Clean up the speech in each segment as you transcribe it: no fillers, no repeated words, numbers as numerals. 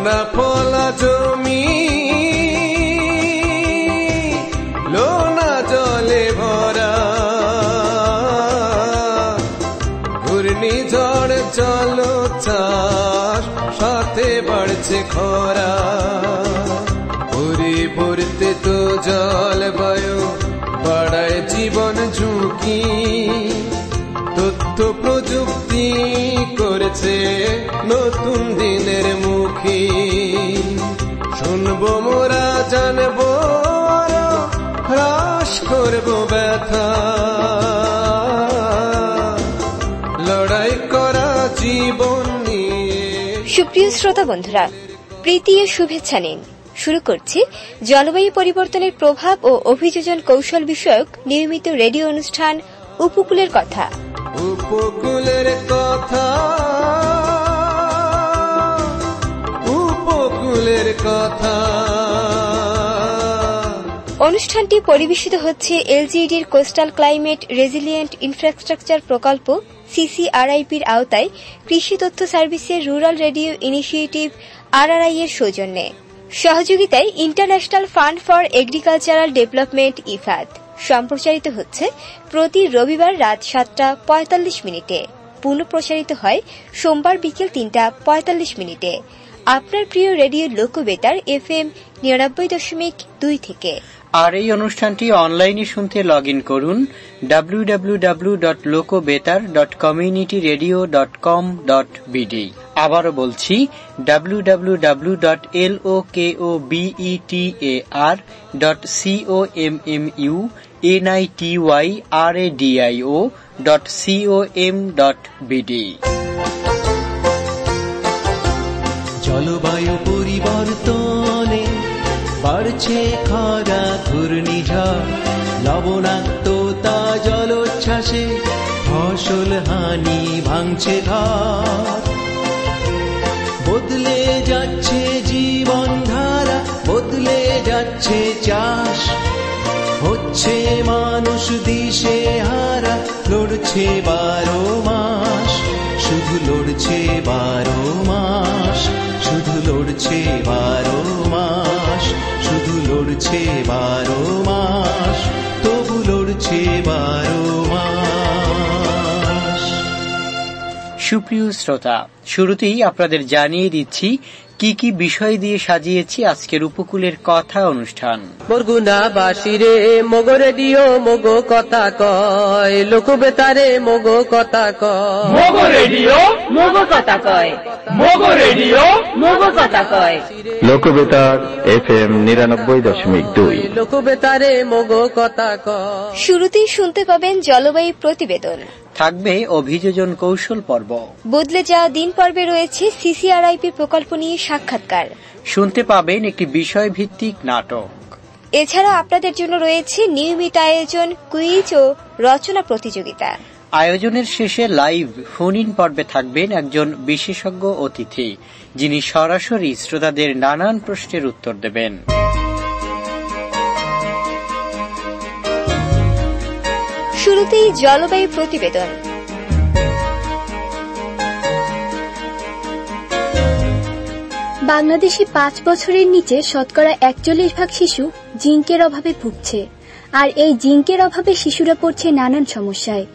লোনা ফলা জমি লোনা জলে ভরা, ঘূর্ণিঝড় চলো চাষ সাথে বাড়ছে খরা। পরিবর্তিত জলবায়ু বাড়ায় জীবন ঝুঁকি, তথ্য প্রযুক্তি করেছে নতুন দিনের মুখী। শুনবো মোরা জানবো হ্রাস করবো ব্যথা, লড়াই করা জীবন নিয়ে। সুপ্রিয় শ্রোতা বন্ধুরা, প্রীতি ও শুভেচ্ছা নিন। শুরু করছি জলবায়ু পরিবর্তনের প্রভাব ও অভিযোজন কৌশল বিষয়ক নিয়মিত রেডিও অনুষ্ঠান উপকূলের কথা। উপকূলের কথা, উপকূলের কথা। অনুষ্ঠানটি পরিবেশিত হচ্ছে এলজিইডির কোস্টাল ক্লাইমেট রেজিলিয়েন্ট ইনফ্রাস্ট্রাকচার প্রকল্প সিসিআরআইপির আওতায় কৃষি তথ্য সার্ভিসের রুরাল রেডিও ইনিশিয়েটিভ আরআরআই এর সৌজন্যে। সহযোগিতায় international fund for agricultural development Ifad. সম্প্রচারিত হচ্ছে প্রতি রবিবার রাত 7:45। পুনঃপ্রসারিত হয় সোমবার বিকেল 3:45 আপনার প্রিয় রেডিও লোকবেতার FM 99.2 থেকে। আর এই অনুষ্ঠানটি অনলাইনে শুনতে লগ ইন করুন www.lokobetaর.communityradio.com.bd। আবারও বলছি www.lokobetar.communityradio.com.bd। জলবায়ু পরিবর্তনে বাড়ছে খরা, ঘূর্ণিঝড়, লবণাক্ততা, জলোচ্ছ্বাসে ফসল হানি, ভাঙছে ঘর। বদলে যাচ্ছে জীবন ধারা, বদলে যাচ্ছে চাষ, হচ্ছে মানুষ দিশে হারা, লড়ছে 12 মাস, শুধু লড়ছে 12 মাস, শুধু লড়ছে 12 মাস, শুধু লড়ছে 12 মাস, তবু লড়ছে 12 মাস। সুপ্রিয় শ্রোতা, শুরুতেই আপনাদের জানিয়ে দিচ্ছি কি কি বিষয় দিয়ে সাজিয়েছি আজকের উপকূলের কথা অনুষ্ঠান। বরগুনাবাসীরে মগো রেডিও মগো কথা কয়, লোকবেতারে মগো কথা কয়, মগো রেডিও মগো কথা কয়, মগো রেডিও মগো কথা কয়। লোকবেতার FM 99.2, লোকবেতারে মগো কথা কয়। শুরুতেই শুনতে পাবেন জলবায়ু প্রতিবেদন, থাকবে অভিযোজন কৌশল পর্ব, বদলে যাওয়া দিন পর্বে রয়েছে সিসিআরআইপি প্রকল্প নিয়ে সাক্ষাৎকার, শুনতে পাবেন একটি বিষয় ভিত্তিক নাটক। এছাড়া আপনাদের জন্য রয়েছে নিয়মিত আয়োজন, কুইজ ও রচনা প্রতিযোগিতা। আয়োজনের শেষে লাইভ ফোন ইন পর্বে থাকবেন একজন বিশেষজ্ঞ অতিথি, যিনি সরাসরি শ্রোতাদের নানান প্রশ্নের উত্তর দেবেন। শুরুতেই জলবায়ু প্রতিবেদন। বাংলাদেশে 5 বছরের নিচে শতকরা 41% শিশু জিঙ্কের অভাবে ভুগছে। আর এই জিঙ্কের অভাবে শিশুরা পড়ছে নানান সমস্যায়।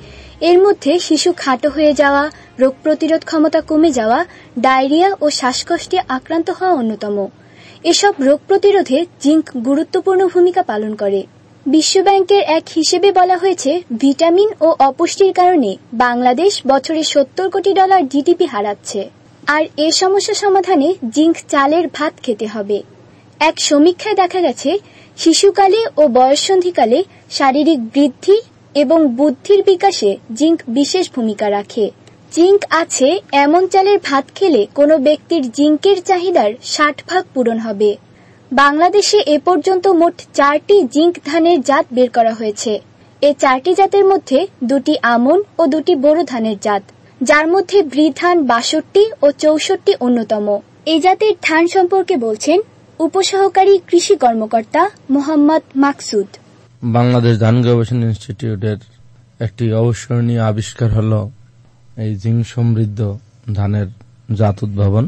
এর মধ্যে শিশু খাটো হয়ে যাওয়া, রোগ প্রতিরোধ ক্ষমতা কমে যাওয়া, ডায়রিয়া ও শ্বাসকষ্টে আক্রান্ত হওয়া অন্যতম। এসব রোগ প্রতিরোধে জিঙ্ক গুরুত্বপূর্ণ ভূমিকা পালন করে। বিশ্বব্যাংকের এক হিসেবে বলা হয়েছে, ভিটামিন ও অপুষ্টির কারণে বাংলাদেশ বছরে $70 কোটি জিডিপি হারাচ্ছে। আর এ সমস্যা সমাধানে জিঙ্ক চালের ভাত খেতে হবে। এক সমীক্ষায় দেখা গেছে, শিশুকালে ও বয়ঃসন্ধিকালে শারীরিক বৃদ্ধি এবং বুদ্ধির বিকাশে জিঙ্ক বিশেষ ভূমিকা রাখে। জিঙ্ক আছে এমন চালের ভাত খেলে কোনো ব্যক্তির জিঙ্কের চাহিদার 60% পূরণ হবে। বাংলাদেশে এ পর্যন্ত মোট 4টি জিঙ্ক ধানের জাত বের করা হয়েছে। এ 4টি জাতের মধ্যে 2টি আমন ও 2টি বোরো ধানের জাত, যার মধ্যে ব্রি ধান 62 ও 64 অন্যতম। এই জাতের ধান সম্পর্কে বলছেন উপসহকারী কৃষি কর্মকর্তা মোহাম্মদ মাকসুদ। বাংলাদেশ ধান গবেষণা ইনস্টিটিউটের একটি অবিস্মরণীয় আবিষ্কার হল এই জিঙ্ক সমৃদ্ধ ধানের জাত উদ্ভাবন।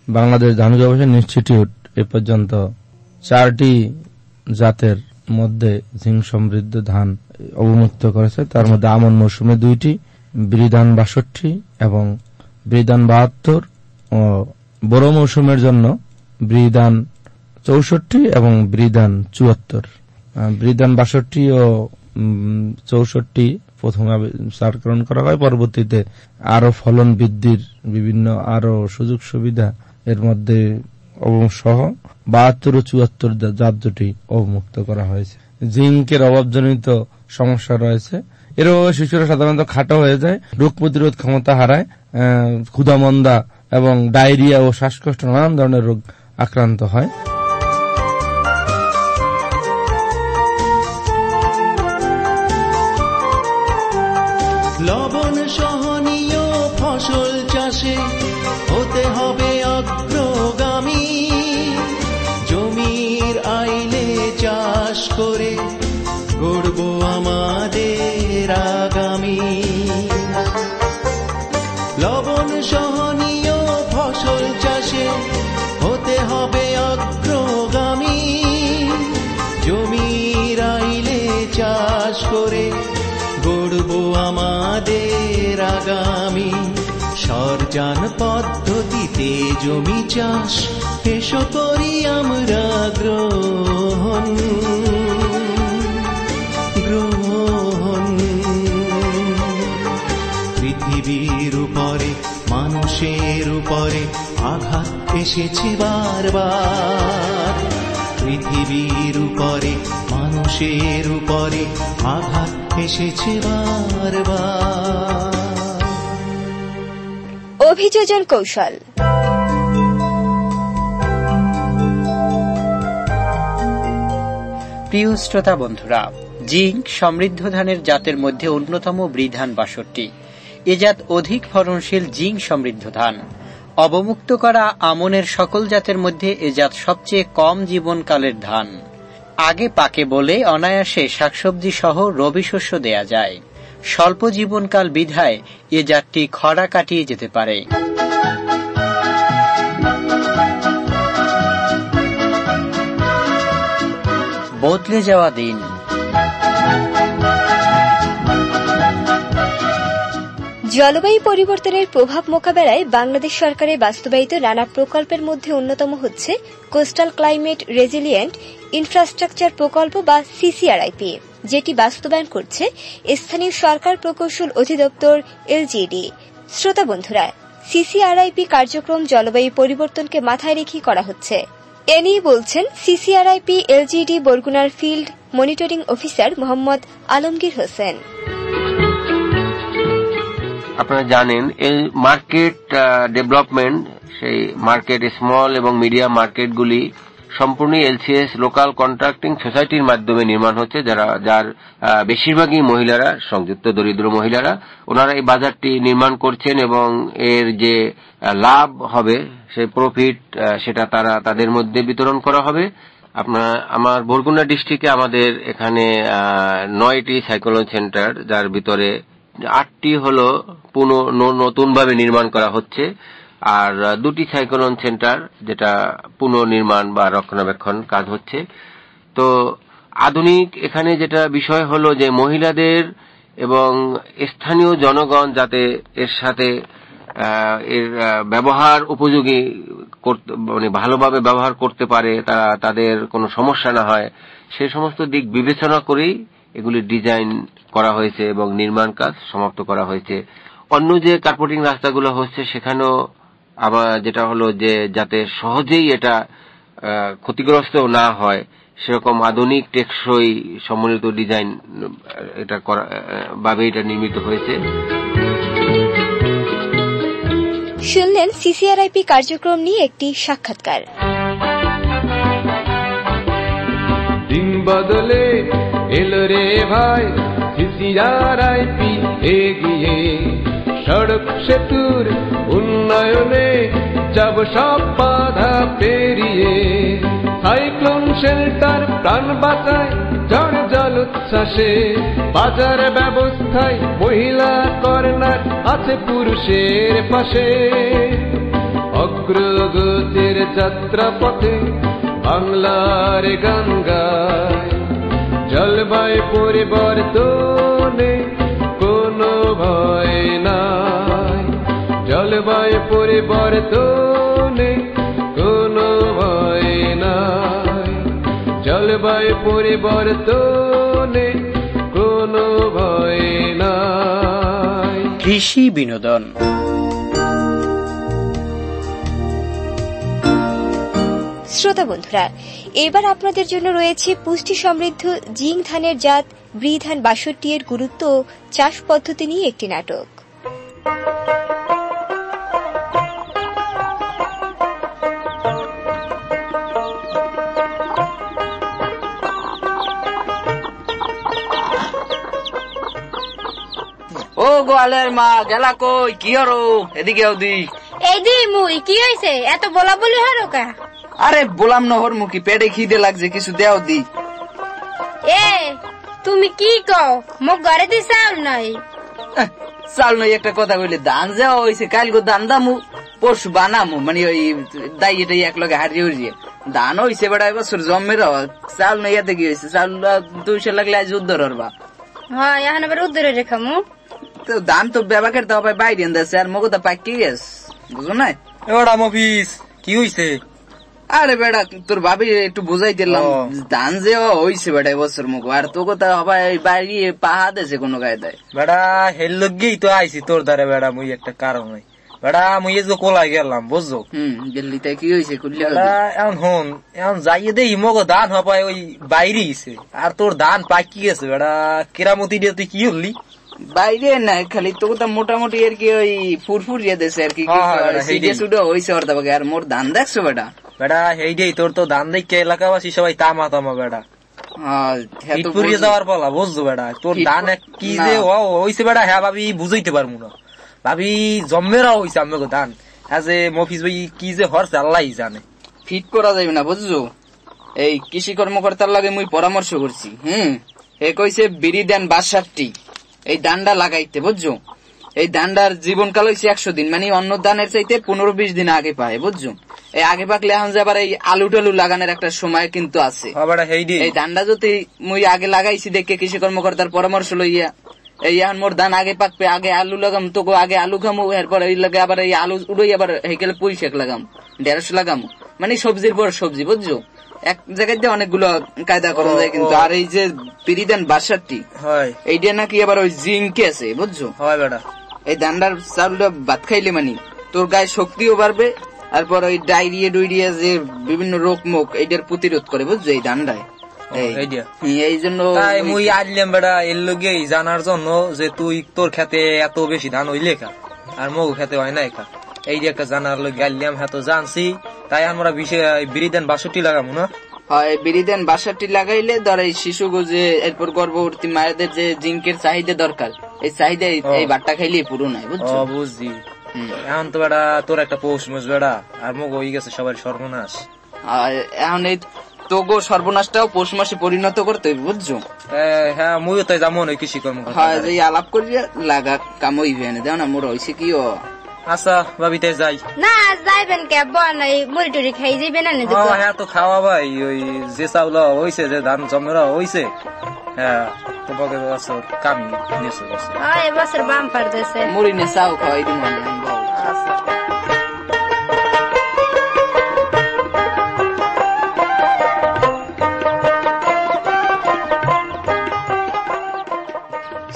বাংলাদেশ ধান গবেষণা ইনস্টিটিউট এ পর্যন্ত 4টি জাতের মধ্যে জিঙ্ক সমৃদ্ধ ধান অবমুক্ত করেছে। তার মধ্যে আমন মৌসুমে 2টি, বৃধান 62 এবং বৃধান 72 ও বড় মৌসুমের জন্য বৃধান 64 এবং বৃধান 74। বৃধান 62 ও 64 প্রথমে চারকরণ করা হয়, পরবর্তীতে আরো ফলন বৃদ্ধির বিভিন্ন আরো সুযোগ সুবিধা এর মধ্যে সহ 72 ও 74 জাত দুটি অবমুক্ত করা হয়েছে। জিঙ্কের অভাবজনিত সমস্যা রয়েছে, এরও শিশুরা সাধারণত খাটো হয়ে যায়, রোগ প্রতিরোধ ক্ষমতা হারায়, ক্ষুধামন্দা এবং ডায়রিয়া ও শ্বাসকষ্ট নানান ধরনের রোগ আক্রান্ত হয়। লবণ সহনীয় ফসল চাষে হতে হবে অগ্রগামী, জমির আইলে চাষ করে গড়ব আমাদের আগামী। লবণ সহনীয় ফসল চাষে হতে হবে অগ্রগামী, জমির আইলে চাষ করে গড়ব আমাদের আগামী। সরজান পদ্ধতিতে জমি চাষ এসো করি আমরা গ্রহণ। পৃথিবীর উপরে মানুষের উপরে আঘাত এসেছে বারবার, পৃথিবীর উপরে মানুষের উপরে আঘাত এসেছে বারবার। অভিযোজন কৌশল। প্রিয় শ্রোতা বন্ধুরা, জিঙ্ক সমৃদ্ধ ধানের জাতের মধ্যে অন্যতম বৃধান 62। এ জাত অধিক ফলনশীল জিঙ্ক সমৃদ্ধ ধান। অবমুক্ত করা আমনের সকল জাতের মধ্যে এ জাত সবচেয়ে কম জীবনকালের ধান। আগে পাকে বলে অনায়াসে শাকসবজি সহ রবি শস্য দেয়া যায়। স্বল্প জীবনকাল বিধায় এ জাতটি খরা কাটিয়ে যেতে পারে। বদলে যাওয়া দিন। জলবায়ু পরিবর্তনের প্রভাব মোকাবেলায় বাংলাদেশ সরকারের বাস্তবায়িত নানা প্রকল্পের মধ্যে অন্যতম হচ্ছে কোস্টাল ক্লাইমেট রেজিলিয়েন্ট ইনফ্রাস্ট্রাকচার প্রকল্প বা সিসিআরআইপি, যেটি বাস্তবায়ন করছে স্থানীয় সরকার প্রকৌশল অধিদপ্তর এলজিডি। শ্রোতা বন্ধুরা, সিসিআরআইপি কার্যক্রম জলবায়ু পরিবর্তনকে মাথায় রেখে করা হচ্ছে। এ নিয়ে বলছেন সিসিআরআইপি এলজিডি বরগুনার field monitoring officer Mohammad Alamgir Hossain. আপনারা জানেন এই মার্কেট ডেভেলপমেন্ট, সেই মার্কেট স্মল এবং মিডিয়াম মার্কেটগুলি সম্পূর্ণ এলসিএস লোকাল কন্ট্রাক্টিং সোসাইটির মাধ্যমে নির্মাণ হচ্ছে, যার বেশিরভাগই মহিলারা, সংযুক্ত দরিদ্র মহিলারা। ওনারা এই বাজারটি নির্মাণ করছেন এবং এর যে লাভ হবে সেই প্রফিট সেটা তাদের মধ্যে বিতরণ করা হবে। আমার বরগুনা ডিস্ট্রিক্টে আমাদের এখানে 9টি সাইক্লোন সেন্টার, যার ভিতরে 8টি হলো নতুনভাবে নির্মাণ করা হচ্ছে, আর 2টি সাইক্লোন সেন্টার যেটা পুনর্নির্মাণ বা রক্ষণাবেক্ষণ কাজ হচ্ছে। তো আধুনিক এখানে যেটা বিষয় হলো যে মহিলাদের এবং স্থানীয় জনগণ যাতে এর সাথে এর ব্যবহার উপযোগী মানে ভালোভাবে ব্যবহার করতে পারে, তাদের কোনো সমস্যা না হয়, সে সমস্ত দিক বিবেচনা করেই এগুলি ডিজাইন করা হয়েছে এবং নির্মাণ কাজ সমাপ্ত করা হয়েছে। অন্য যে কার্পেটিং রাস্তাগুলো হচ্ছে সেখানেও আবার যেটা হলো যে যাতে সহজেই এটা ক্ষতিগ্রস্ত না হয় সেরকম আধুনিক টেকসই সমন্বিত ডিজাইন এটা ভাবে এটা নির্মিত হয়েছে। শুনলেন সিসিআরআইপি কার্যক্রম নিয়ে একটি সাক্ষাৎকার। দিন বদলে এলো রে ভাই, সিসিআরআইপি এগিয়ে, সড়ক সেতুর উন্নয়নে যাব সব বাধা পেরিয়ে। সাইক্লোন শেল্টার প্রাণ বাঁচায় ঝড় জল উচ্ছ্বাসে, বাজার ব্যবস্থায় মহিলা কর্নার আছে পুরুষের পাশে। অগ্রগতির যাত্রা পথে বাংলার গান গায়। জলবায়ু পরিবর্তনে কোনো ভয় নাই, জলবায়ু পরিবর্তনে কোনো ভয় নাই, জলবায়ু পরিবর্তনে কোনো ভয় নাই। কৃষি বিনোদন। শ্রোতা বন্ধুরা, এবার আপনাদের জন্য রয়েছে পুষ্টি সমৃদ্ধ জিঙ্ক ধানের জাত বৃধান ৬২ এর গুরুত্ব ও চাষ পদ্ধতি নিয়ে একটি নাটক। ও গোয়ালের মা গেলা কই, কি হরো? এদিকে ওদি। এই দি মুই, কি হইছে? এত বলা বলি হরো কা? আরে বললাম নহর মুখী, পেটে খিদে লাগছে, কিছু দেও দি। এ তুমি কি কও? মোক ঘরে দি চাউল নাই। চাউল নাই একটা কথা কইলে, ধান যাওয়া হয়েছে, কাল গো ধান দামু, পরশু বানামু, মানে ওই দাই এটাই এক লগে হারিয়ে উড়িয়ে ধান হয়েছে বেড়া এবছর জমের। চাউল নাই, এতে কি হয়েছে? চাউল 200 লাগলে আজ উদ্ধার হরবা। হ্যাঁ এখন আবার উদ্ধারে রেখামু। ধান তো ব্যবহার দেওয়া পাই বাইরে দিয়েছে, আর মগো তো পাকি গেছে, বুঝো না? এবার মফিস কি হয়েছে? আরে বেড়া তোর ভাবি একটু বুঝাই দিলাম, ধান যে হয়েছে বেড়া এবছর মুখ, আর তো কথা হবা বাড়ি পাহা দেছে কোনো গায়ে বেড়া হেল লগেই তো আইসি তোর দ্বারা বেড়া। মুই একটা কারণ নাই বেড়া, মুই যে কোলাই গেলাম বুঝছো। দিল্লিতে কি হয়েছে? এখন হন এখন যাইয়ে দেই মগ ধান হবাই ওই বাইরে গেছে, আর তোর ধান পাকি গেছে বেড়া। কেরামতি দিয়ে তুই কি হলি? বাইরে না, খালি তো কথা মোটামুটি আর কি ওই ফুরফুর দিয়ে দেছে আর কি, হয়েছে ওর দাবাকে। আর মোর ধান দেখছো বেটা? বেড়া হেইডেই তোর তো ধান দেখে এলাকাবাসী সবাই তামা তামা বেড়া, পুড়িয়ে যাওয়ার পালা বুঝছো বেড়া। তোর ধান কি যে হয়েছে বেড়া, হ্যাঁ ভাবি বুঝাইতে পারবো না। ভাবি জম্মেরা হয়েছে আমাকে ধান, যে মফিস ভাই কি যে হরছে আল্লাহ জানে। ফিট করা যাবে না বুঝছো। এই কৃষি কর্মকর্তার লাগে মুই পরামর্শ করছি। এ কইছে বিড়ি দেন ৬২, এই ধানটা লাগাইতে বুঝছো। এই ধানটার জীবনকাল হয়েছে 100 দিন, মানে অন্য ধানের চাইতে 15-20 দিন আগে পায় বুঝছো। এই আগে পাকলে এখন যে আবার এই আলু টালু লাগানোর একটা সময় কিন্তু আছে। এই ধানটা যদি মুই আগে লাগাইছি দেখে কৃষি কর্মকর্তার পরামর্শ লইয়া, এই এখন মোর ধান আগে পাকবে, আগে আলু লাগাম, তোকে আগে আলু খামু, এরপর এই লাগে আবার এই আলু উড়াই আবার হেকেলে পুঁই শাক লাগাম, ঢেঁড়স লাগাম, মানে সবজির পর সবজি বুঝছো। এক জায়গায় দিয়ে অনেকগুলো কায়দা করা যায় কিন্তু। আর এই যে পিরিদান ৬২ এইটা নাকি আবার ওই জিঙ্ক আছে বুঝছো। এই ধানটার চাউলটা ভাত খাইলে মানে তোর গায়ে শক্তিও বাড়বে, তারপর ওই ডায়রিয়া ডুইরিয়া যে বিভিন্ন রোগ মুখ এইটার প্রতিরোধ করে বুঝছো এই ধানটায়। এই জন্য মুই আইলাম বেড়া এর লগে জানার জন্য যে তুই তোর খেতে এত বেশি ধান হইলে খা আর মগু খেতে হয় না খা, এই যে একটা জানার লগে আইলাম। হ্যাঁ তো জানছি, তাই আমরা বিরিদান ৬২ লাগাবো না। হয় বিরিদান ৬২ লাগাইলে ধর এই শিশু যে এরপর গর্ভবতী মায়েদের যে জিঙ্কের চাহিদা দরকার, এই চাহিদা এই বাট্টা খাইলে পুরো নাই বুঝছো। বুঝছি। এখন তো বেড়া তোর একটা পৌষ মাস বেড়া, আর মগ হয়ে গেছে সবার সর্বনাশ। এখন এই তোগো সর্বনাশটাও পৌষ মাসে পরিণত করতে বুঝছো। হ্যাঁ মুইও তাই যাবো না কৃষি কর্ম। হ্যাঁ যে আলাপ করিয়া লাগা কাম হইবে না, দেও না মোর হয়েছে কি। আচ্ছা ভাবিতে যাই না, যাইবেন কে বনাই মুড়ি টুড়ি খাই যাইবেন না? হ্যাঁ তো খাওয়া ভাই, ওই যে চাউল হয়েছে যে ধান জমেরা হয়েছে, হ্যাঁ তোমাকে কামি নিয়েছে এবছর বাম পারতেছে মুড়ি নিয়ে চাও খাওয়াই দিন।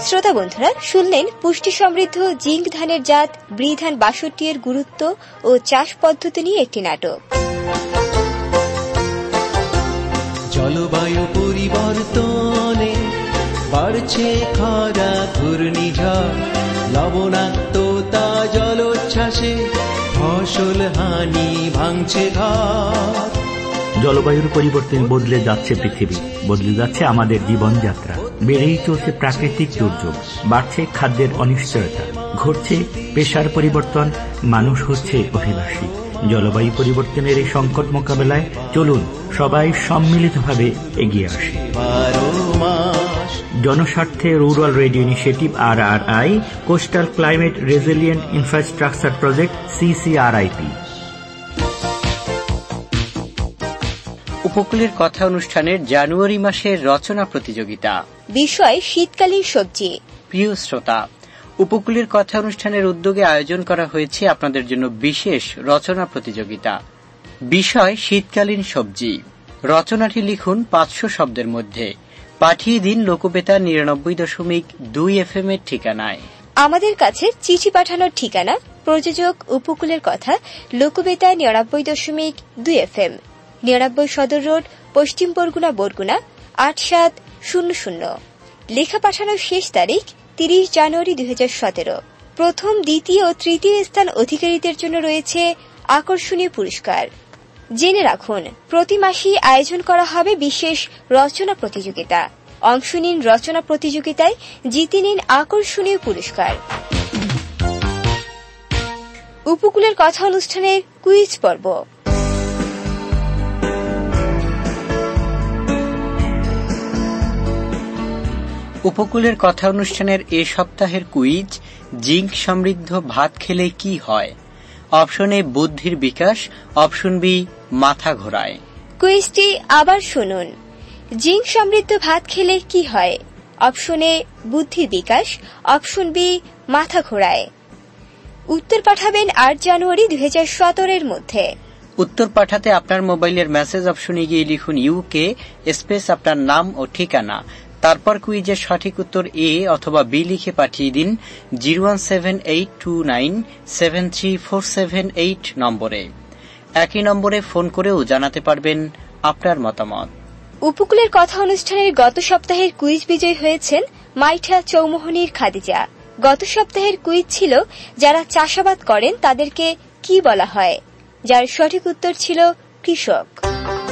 শ্রোতা বন্ধুরা, শুনলেন পুষ্টি সমৃদ্ধ জিঙ্ক ধানের জাত বৃধান ৬২ এর গুরুত্ব ও চাষ পদ্ধতি নিয়ে একটি নাটক। জলবায়ু পরিবর্তনে বাড়ছে খরা, ঘূর্ণিঝড়, লবণাক্ততা, জলোচ্ছ্বাসে ফসল হানি, ভাঙছে ঘর। জলবায়ুর পরিবর্তন বদলে যাচ্ছে পৃথিবী, বদলে যাচ্ছে আমাদের জীবনযাত্রা, বেড়েই চলছে প্রাকৃতিক দুর্যোগ, বাড়ছে খাদ্যের অনিশ্চয়তা, ঘটছে পেশার পরিবর্তন, মানুষ হচ্ছে অভিবাসী। জলবায়ু পরিবর্তনের এই সংকট মোকাবেলায় চলুন সবাই সম্মিলিতভাবে এগিয়ে আসি। জনস্বার্থে rural radio initiative RRI, coastal climate resilient infrastructure project CCRIP। উপকূলের কথা অনুষ্ঠানের জানুয়ারি মাসের রচনা প্রতিযোগিতা, বিষয় শীতকালীন সবজি। প্রিয় শ্রোতা, উপকূলের কথা অনুষ্ঠানের উদ্যোগে আয়োজন করা হয়েছে আপনাদের জন্য বিশেষ রচনা প্রতিযোগিতা। বিষয় শীতকালীন সবজি। রচনাটি লিখুন 500 শব্দের মধ্যে। পাঠিয়ে দিন লোকবেতার 99.2 FM এর ঠিকানায়। আমাদের কাছে চিঠি পাঠানোর ঠিকানা প্রযোজক উপকূলের কথা, লোকবেতার 99.2 FM, 99 সদর রোড, পশ্চিম বরগুনা, বরগুনা 8700। লেখা পাঠানোর শেষ তারিখ 30 জানুয়ারি 2017। প্রথম, দ্বিতীয় ও তৃতীয় স্থান অধিকারীদের জন্য রয়েছে আকর্ষণীয় পুরস্কার। জেনে রাখুন, প্রতি মাসেই আয়োজন করা হবে বিশেষ রচনা প্রতিযোগিতা। অংশ নিন রচনা প্রতিযোগিতায়, জিতে নিন আকর্ষণীয় পুরস্কার। উপকূলের কথা অনুষ্ঠানের কুইজ পর্ব। উপকূলের কথা অনুষ্ঠানের এ সপ্তাহের কুইজ, জিঙ্ক সমৃদ্ধ ভাত খেলে কি হয়? অপশন এ বুদ্ধির বিকাশ, অপশন বি মাথা ঘোরায়। কুইজটি আবার শুনুন। জিঙ্ক সমৃদ্ধ ভাত খেলে কি হয়? অপশন এ বুদ্ধির বিকাশ, অপশন বি মাথা ঘোরায়। উত্তর পাঠাবেন 8 জানুয়ারি 2017 মধ্যে। উত্তর পাঠাতে আপনার মোবাইলের মেসেজ অপশনে গিয়ে লিখুন ইউকে স্পেস আপনার নাম ও ঠিকানা। তারপর কুইজের সঠিক উত্তর এ অথবা বি লিখে পাঠিয়ে দিন 01782973478 নম্বরে। একই নম্বরে ফোন করেও জানাতে পারবেন আপনার মতামত। উপকূলের কথা অনুষ্ঠানের গত সপ্তাহের কুইজ বিজয়ী হয়েছেন মাইঠা চৌমোহনীর খাদিজা। গত সপ্তাহের কুইজ ছিল, যারা চাষাবাদ করেন তাদেরকে কি বলা হয়? যার সঠিক উত্তর ছিল কৃষক।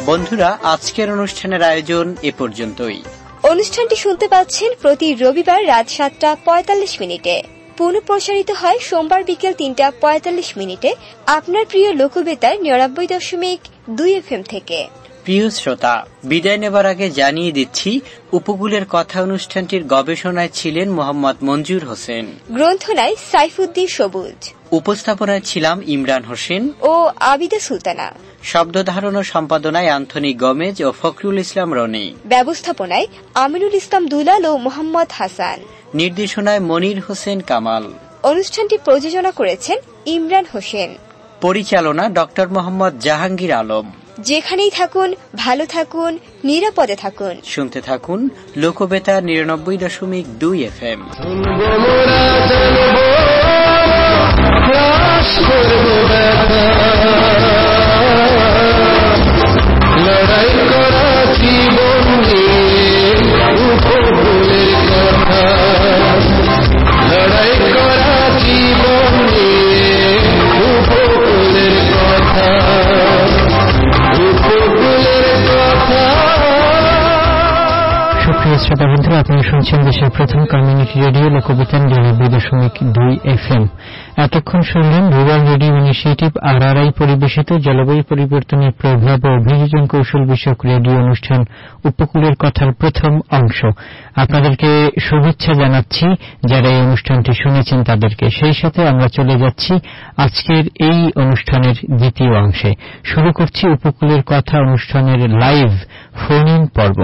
বন্ধুরা, আজকের অনুষ্ঠানের আয়োজন এ পর্যন্তই। অনুষ্ঠানটি শুনতে পাচ্ছেন প্রতি রবিবার রাত 7:45। পুনঃপ্রসারিত হয় সোমবার বিকেল 3:45 আপনার প্রিয় লোকবেতার 99.2 FM থেকে। প্রিয় শ্রোতা, বিদায় নেবার আগে জানিয়ে দিচ্ছি, উপকূলের কথা অনুষ্ঠানটির গবেষণায় ছিলেন মোহাম্মদ মঞ্জুর হোসেন, গ্রন্থনায় সাইফুদ্দিন সবুজ, উপস্থাপনায় ছিলাম ইমরান হোসেন ও আবিদা সুলতানা, শব্দ ধারণ ও সম্পাদনায় অ্যান্থনি গমেজ ও ফখরুল ইসলাম রনি, ব্যবস্থাপনায় আমিনুল ইসলাম দুলাল ও মোহাম্মদ হাসান, নির্দেশনায় মনির হোসেন কামাল। অনুষ্ঠানটি প্রযোজনা করেছেন ইমরান হোসেন, পরিচালনা ডক্টর মোহাম্মদ জাহাঙ্গীর আলম। যেখানেই থাকুন ভালো থাকুন, নিরাপদে থাকুন, শুনতে থাকুন লোকবেতার 99.2 FM। লড়াই করা জীবন নিয়ে উপকূলের কথা, লড়াই করা জীবন নিয়ে উপকূলের কথা, উপকূলের কথা। সুপ্রিয় শ্রোতা বন্ধুরা, আপনারা শুনছেন দেশের প্রথম কমিউনিটি রেডিও লোকবেতার 99.2 FM। এতক্ষণ শুনলেন রুরাল রেডিও ইনিশিয়েটিভ RRI পরিবেশিত জলবায়ু পরিবর্তনের প্রভাব ও অভিযোজন কৌশল বিষয়ক রেডিও অনুষ্ঠান উপকূলের কথার প্রথম অংশ। আপনাদেরকে শুভেচ্ছা জানাচ্ছি যারা এই অনুষ্ঠানটি শুনেছেন তাদেরকে। সেই সাথে আমরা চলে যাচ্ছি আজকের এই অনুষ্ঠানের দ্বিতীয় অংশে। শুরু করছি উপকূলের কথা অনুষ্ঠানের লাইভ ফোন ইন পর্ব।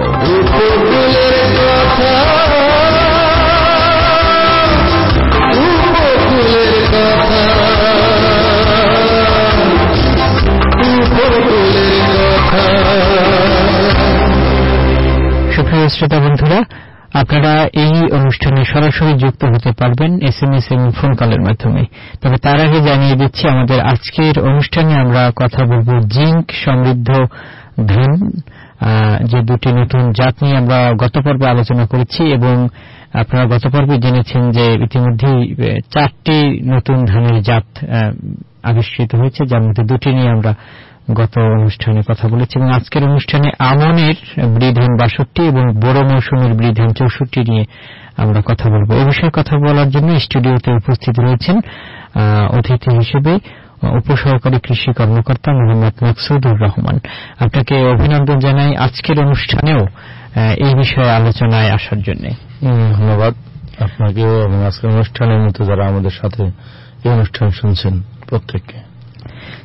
সুপ্রিয় শ্রোতা বন্ধুরা, আপনারা এই অনুষ্ঠানে সরাসরি যুক্ত হতে পারবেন SMS এবং ফোন কলের মাধ্যমে। তবে তার আগে জানিয়ে দিচ্ছি, আমাদের আজকের অনুষ্ঠানে আমরা কথা বলব জিঙ্ক সমৃদ্ধ ধান, যে দুটি নতুন জাত নিয়ে আমরা গত পর্বে আলোচনা করেছি এবং আপনারা গত পর্বে জেনেছেন যে ইতিমধ্যেই 4টি নতুন ধানের জাত আবিষ্কৃত হয়েছে, যার মধ্যে দুটি নিয়ে আমরা গত অনুষ্ঠানে কথা বলেছি এবং আজকের অনুষ্ঠানে আমনের বৃধান 62 এবং বড় মৌসুমের বৃধান 64 নিয়ে আমরা কথা বলবো। এই বিষয়ে কথা বলার জন্য স্টুডিওতে উপস্থিত রয়েছেন অতিথি হিসেবে উপসহকারী কৃষি কর্মকর্তা মোহাম্মদ মাকসুদুর রহমান। আপনাকে অভিনন্দন জানাই আজকের অনুষ্ঠানেও এই বিষয়ে আলোচনায় আসার জন্য। ধন্যবাদ আপনাকেও এবং আজকের অনুষ্ঠানের মতো যারা আমাদের সাথে এই অনুষ্ঠান শুনছেন প্রত্যেককে।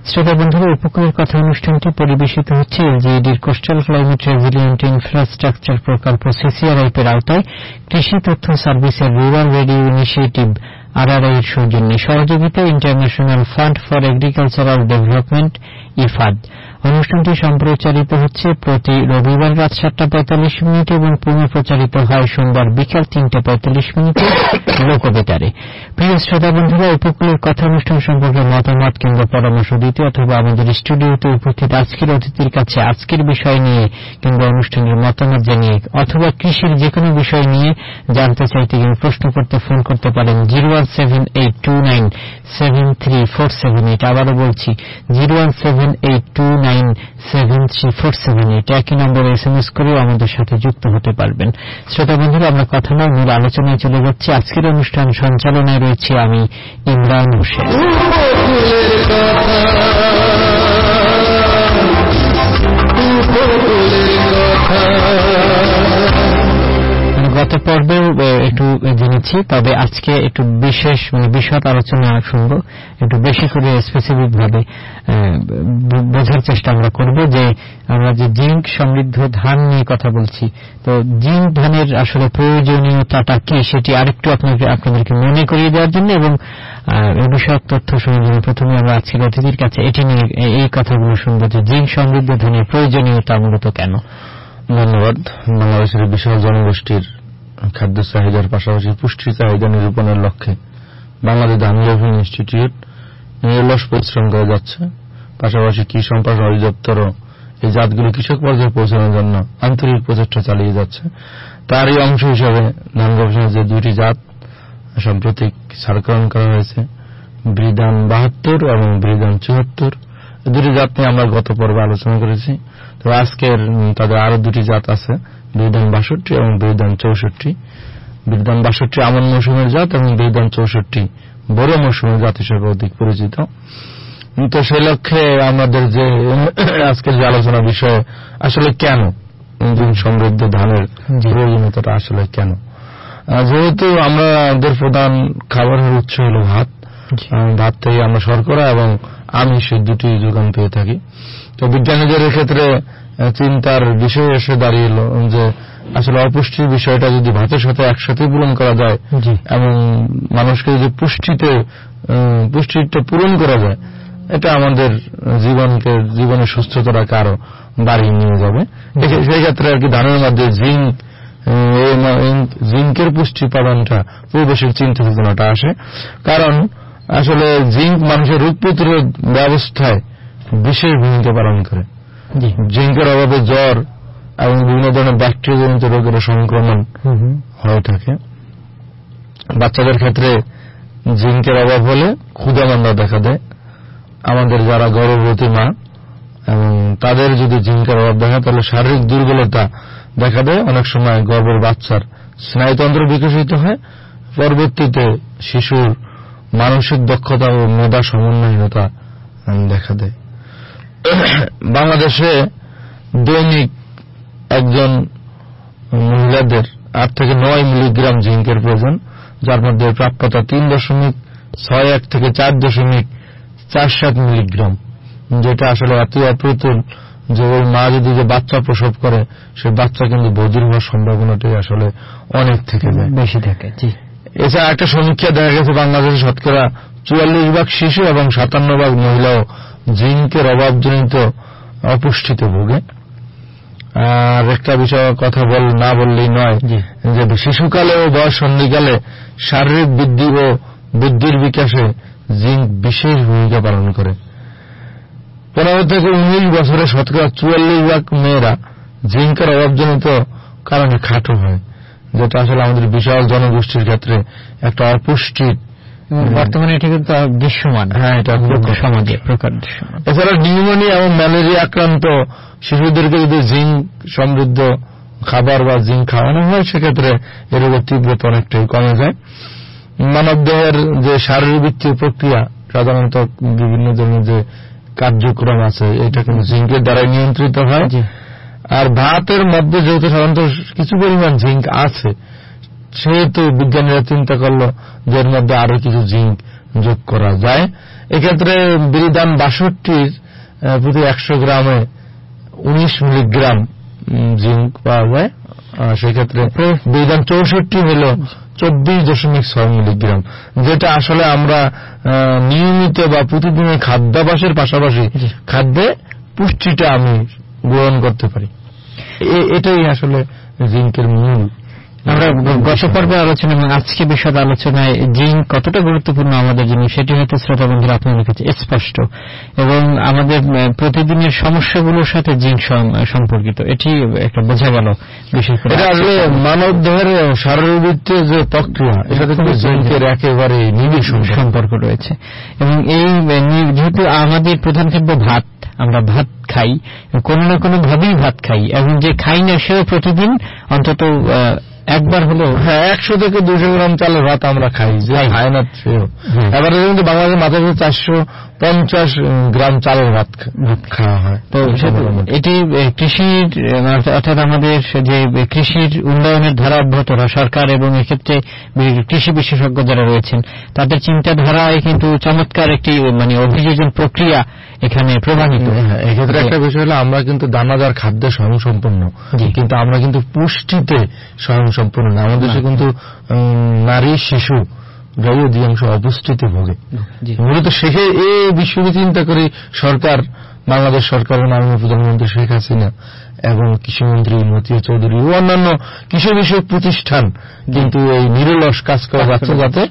শ্রোতা বন্ধুরা, উপকূলের কথা অনুষ্ঠানটি পরিবেশিত হচ্ছে এলজিইডির কোস্টাল ক্লাইমেট রেজিলিয়েন্ট ইনফ্রাস্ট্রাকচার প্রকল্প সিসিআরআইপ এর আওতায় কৃষি তথ্য সার্ভিসের রুরাল রেডিও ইনিশিয়েটিভ আরআরআই এর সৌজন্যে সহযোগিতায় international fund for agricultural development Ifad. অনুষ্ঠানটি সম্প্রচারিত হচ্ছে প্রতি রবিবার রাত 7:45 এবং পুনঃপ্রচারিত হয় সোমবার বিকাল 3:45 লোকবেতারে। প্রিয় শ্রোতা বন্ধুরা, উপকূলের কথা অনুষ্ঠান সম্পর্কে মতামত কিংবা পরামর্শ দিতে অথবা আমাদের স্টুডিওতে উপস্থিত আজকের অতিথির কাছে আজকের বিষয় নিয়ে কিংবা অনুষ্ঠানের মতামত জানিয়ে অথবা কৃষির যে কোনো বিষয় নিয়ে জানতে চাইতে কিংবা প্রশ্ন করতে ফোন করতে পারেন 01782973478। আবারও বলছি 01782973478। একই নম্বরে SMS করেও আমাদের সাথে যুক্ত হতে পারবেন। শ্রোতা বন্ধুরা, আমরা কথা নয় মূল আলোচনায় চলে যাচ্ছি। আজকের অনুষ্ঠান সঞ্চালনায় রয়েছে আমি ইমরান হোসেন। গত পর্বেও একটু জেনেছি, তবে আজকে একটু বিশেষ বিশদ আলোচনা শুনব, একটু বেশি করে স্পেসিফিক ভাবে বোঝার চেষ্টা আমরা করব যে আমরা যে জিঙ্ক সমৃদ্ধ ধান নিয়ে কথা বলছি, তো জিঙ্ক ধানের আসলে প্রয়োজনীয়তাটা কি সেটি আরেকটু আপনাদেরকে মনে করিয়ে দেওয়ার জন্য এবং এই বিষয়ক তথ্য শোনার জন্য প্রথমে আমরা আজকের অতিথির কাছে এটি নিয়ে এই কথাগুলো শুনবো যে জিঙ্ক সমৃদ্ধ ধানের প্রয়োজনীয়তা মূলত কেন। ধন্যবাদ। বাংলাদেশের বিশাল জনগোষ্ঠীর খাদ্য চাহিদার পাশাপাশি পুষ্টি চাহিদা নিরূপণের লক্ষ্যে বাংলাদেশ ধান গবেষণা ইনস্টিটিউট নিরলস পরিশ্রম করে যাচ্ছে। পাশাপাশি কৃষি সম্প্রসারণ অধিদপ্তরও এই জাতগুলো কৃষক পর্যায়ে পৌঁছানোর জন্য আন্তরিক প্রচেষ্টা চালিয়ে যাচ্ছে। তারই অংশ হিসাবে ধান গবেষণার যে দুইটি জাত সম্প্রতি ছাড়করণ করা হয়েছে, বৃধান 72 এবং বৃধান 74, এই দুটি জাত নিয়ে আমরা গত পর্বে আলোচনা করেছি। তো আজকের তাদের আরো দুটি জাত আছে, বৃধান 62 এবং বৃধান 64। বৃধান 62 আমন মৌসুমের জাত এবং বৃধান 64 বড় মৌসুমের জাত হিসেবে অধিক পরিচিত। তো সেই লক্ষ্যে আমাদের যে আজকের যে আলোচনা বিষয় আসলে কেন সমৃদ্ধ ধানের প্রয়োজনীয়তাটা আসলে কেন, যেহেতু আমাদের প্রধান খাবারের উৎস হল ভাত, ভাত থেকে আমরা শর্করা এবং আমিষ দুটি যোগান পেয়ে থাকি। তো বিজ্ঞানীদের ক্ষেত্রে চিন্তার বিষয় এসে দাঁড়িয়ে যে আসলে অপুষ্টির বিষয়টা যদি ভাতের সাথে একসাথে পূরণ করা যায় এবং মানুষকে যদি পুষ্টিটা পূরণ করা যায়, এটা আমাদের জীবনের সুস্থতাটাকে আরো বাড়িয়ে নিয়ে যাবে। সেই ক্ষেত্রে আর কি ধানের মধ্যে জিঙ্কের পুষ্টি উপাদানটা পরিবেশের চিন্তা চেতনাটা আসে। কারণ আসলে জিঙ্ক মানুষের রোগ প্রতিরোধ ব্যবস্থায় বিশেষ ভূমিকা পালন করে। জিঙ্কের অভাবে জ্বর এবং বিভিন্ন ধরনের ব্যাকটেরিয়াজনিত রোগের সংক্রমণ হয়ে থাকে। বাচ্চাদের ক্ষেত্রে জিঙ্কের অভাব হলে ক্ষুধামন্দা দেখা দেয়। আমাদের যারা গর্ভবতী মা এবং তাদের যদি জিঙ্কের অভাব দেখা তাহলে শারীরিক দুর্বলতা দেখা দেয়। অনেক সময় গর্ভের বাচ্চার স্নায়ুতন্ত্র বিকশিত হয়, পরবর্তীতে শিশুর মানসিক দক্ষতা ও মেধা সমন্বয়হীনতা দেখা দেয়। বাংলাদেশে দৈনিক একজন মহিলাদের 8 থেকে 9 মিলিগ্রাম জিঙ্কের প্রয়োজন, যার মধ্যে প্রাপ্যতা 3.61 থেকে 4.47 মিলিগ্রাম, যেটা আসলে এত অপ্রতুল যে ওই মা যদি যে বাচ্চা প্রসব করে সে বাচ্চা কিন্তু বধির হওয়ার সম্ভাবনাটাই আসলে অনেক থেকে যায়, বেশি থাকে। এছাড়া একটা সমীক্ষা দেখা গেছে বাংলাদেশে শতকরা 44% শিশু এবং 57% মহিলাও জিঙ্কের অভাবজনিত অপুষ্টিতে ভোগে। আর একটা বিষয় কথা না বললেই নয় যে শিশুকালে ও বয়স সন্ধিকালে শারীরিক বৃদ্ধি ও বুদ্ধির বিকাশে জিঙ্ক বিশেষ ভূমিকা পালন করে। 15 থেকে 19 বছরে শতকরা 44% মেয়েরা জিঙ্কের অভাবজনিত কারণে খাটো হয়, যেটা আসলে আমাদের বিশাল জনগোষ্ঠীর ক্ষেত্রে একটা অপুষ্টির বর্তমানে এটি কিন্তু দৃশ্যমান। হ্যাঁ, এটা সমাজে প্রকার দৃশ্যমান। এছাড়া নিউমোনিয়া এবং ম্যালেরিয়া আক্রান্ত শিশুদেরকে যদি জিঙ্ক সমৃদ্ধ খাবার বা জিঙ্ক খাওয়ানো হয় সেক্ষেত্রে এ রোগের তীব্রতা অনেকটাই কমে যায়। মানবদেহের যে শারীরবৃত্তীয় প্রক্রিয়া সাধারণত বিভিন্ন ধরনের যে কার্যক্রম আছে এটা কিন্তু জিঙ্কের দ্বারাই নিয়ন্ত্রিত হয়। আর ভাতের মধ্যে যেহেতু সাধারণত কিছু পরিমাণ জিঙ্ক আছে সেহেতু বিজ্ঞানীরা চিন্তা করলো যে এর মধ্যে আরো কিছু জিঙ্ক যোগ করা যায় এক্ষেত্রে বিরিধান 62 প্রতি 100 গ্রামে 19 মিলিগ্রাম জিঙ্ক পাওয়া যায়। সেক্ষেত্রে বিরিধান 64 হল 24.6 মিলিগ্রাম, যেটা আসলে আমরা নিয়মিত বা প্রতিদিনের খাদ্যাভ্যাসের পাশাপাশি খাদ্যে পুষ্টিটা আমি গ্রহণ করতে পারি। এটাই আসলে জিঙ্কের মূল। আমরা গত পর্বে আলোচনা এবং আজকে বিশদ আলোচনায় জিঙ্ক কতটা গুরুত্বপূর্ণ আমাদের জন্য সেটি হয়তো শ্রোতা বন্ধুরা আপনাদের কাছে স্পষ্ট, এবং আমাদের প্রতিদিনের সমস্যাগুলোর সাথে জিঙ্ক সম্পর্কিত, এটি একটা বোঝা গেল। বিশেষ করে এটা আসলে মানব দেহের শারীরবৃত্তীয় যে প্রক্রিয়া, এটাতে কিন্তু জিঙ্কের একেবারে নিবিড় সম্পর্ক রয়েছে। এবং এই যেহেতু আমাদের প্রধান খাদ্য ভাত, আমরা ভাত খাই, কোনো না কোনো ভাবেই ভাত খাই, এবং যে খাই না সেও প্রতিদিন অন্তত একবার হলো 100 থেকে 200 গ্রাম চালের ভাত আমরা খাই, যে খায় না সেও। এবারে কিন্তু বাংলাদেশের মাথায় 450 গ্রাম চালের ভাত খাওয়া হয়। তো এটি কৃষির অর্থাৎ আমাদের যে কৃষির উন্নয়নের ধারা অব্যাহত সরকার এবং এক্ষেত্রে কৃষি বিশেষজ্ঞ যারা রয়েছেন তাদের চিন্তাধারায় কিন্তু চমৎকার একটি মানে অভিযোজন প্রক্রিয়া এখানে প্রমাণিত। এক্ষেত্রে একটা বিষয় হলো আমরা কিন্তু দানাদার খাদ্যে স্বয়ংসম্পূর্ণ, কিন্তু আমরা কিন্তু পুষ্টিতে স্বয়ংসম্পূর্ণ না। আমাদের দেশে কিন্তু নারী শিশু অধিকাংশ অপুষ্টিতে ভোগে। মূলত শেখে এই বিষয়ে চিন্তা করে সরকার, বাংলাদেশ সরকারের মাননীয় প্রধানমন্ত্রী শেখ হাসিনা এবং কৃষিমন্ত্রী মতিয়া চৌধুরী ও অন্যান্য কৃষি বিষয়ক প্রতিষ্ঠান কিন্তু এই নিরলস কাজ করে যাচ্ছে, যাতে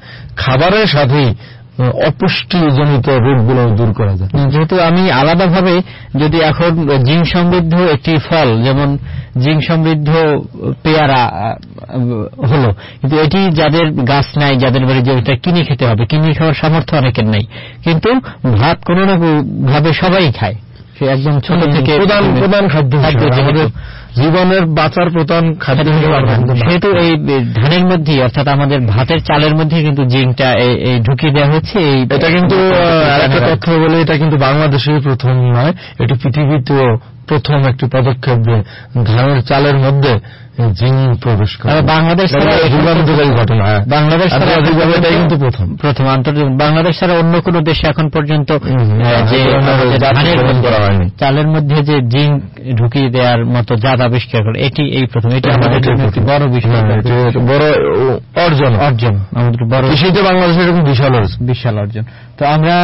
খাবারের সাথেই অপুষ্টিজনিত রোগগুলো দূর করা যায়। যেহেতু আমি আলাদাভাবে যদি এখন জিঙ্ক সমৃদ্ধ একটি ফল যেমন জিঙ্ক সমৃদ্ধ পেয়ারা হলো, কিন্তু এটি যাদের গাছ নাই, যাদের বাড়ি যেটা কিনে খেতে হবে, কিনে খাওয়ার সামর্থ্য অনেকের নাই, কিন্তু ভাত কোনো না ভাবে সবাই খায়, সে একদম ছোট থেকে প্রধান খাদ্য আমাদের জীবনের বাঁচার প্রধান খাদ্য, সেহেতু এই ধানের মধ্যে অর্থাৎ আমাদের ভাতের চালের মধ্যে কিন্তু জিঙ্কটা ঢুকিয়ে দেওয়া হচ্ছে। এটা কিন্তু আরেকটা তথ্য বলে, এটা কিন্তু বাংলাদেশেই প্রথম নয়, এটি পৃথিবীতেও প্রথম একটি পদক্ষেপ যে ধানের চালের মধ্যে জিঙ্ক প্রবেশ করে। বাংলাদেশ যুগান্তকারী ঘটনা, বাংলাদেশ এটাই কিন্তু প্রথম আন্তর্জাতিক। বাংলাদেশ ছাড়া অন্য কোন দেশে এখন পর্যন্ত যে করা হয়নি চালের মধ্যে যে জিঙ্ক ঢুকিয়ে দেওয়ার মতো জাত আবিষ্কার করে, এটি এই প্রথম। এটি আমাদের জন্য একটি বড় বিষয়, বড় অর্জন আমাদের বড় কৃষিতে বাংলাদেশের এরকম বিশাল অর্জন। তো আমরা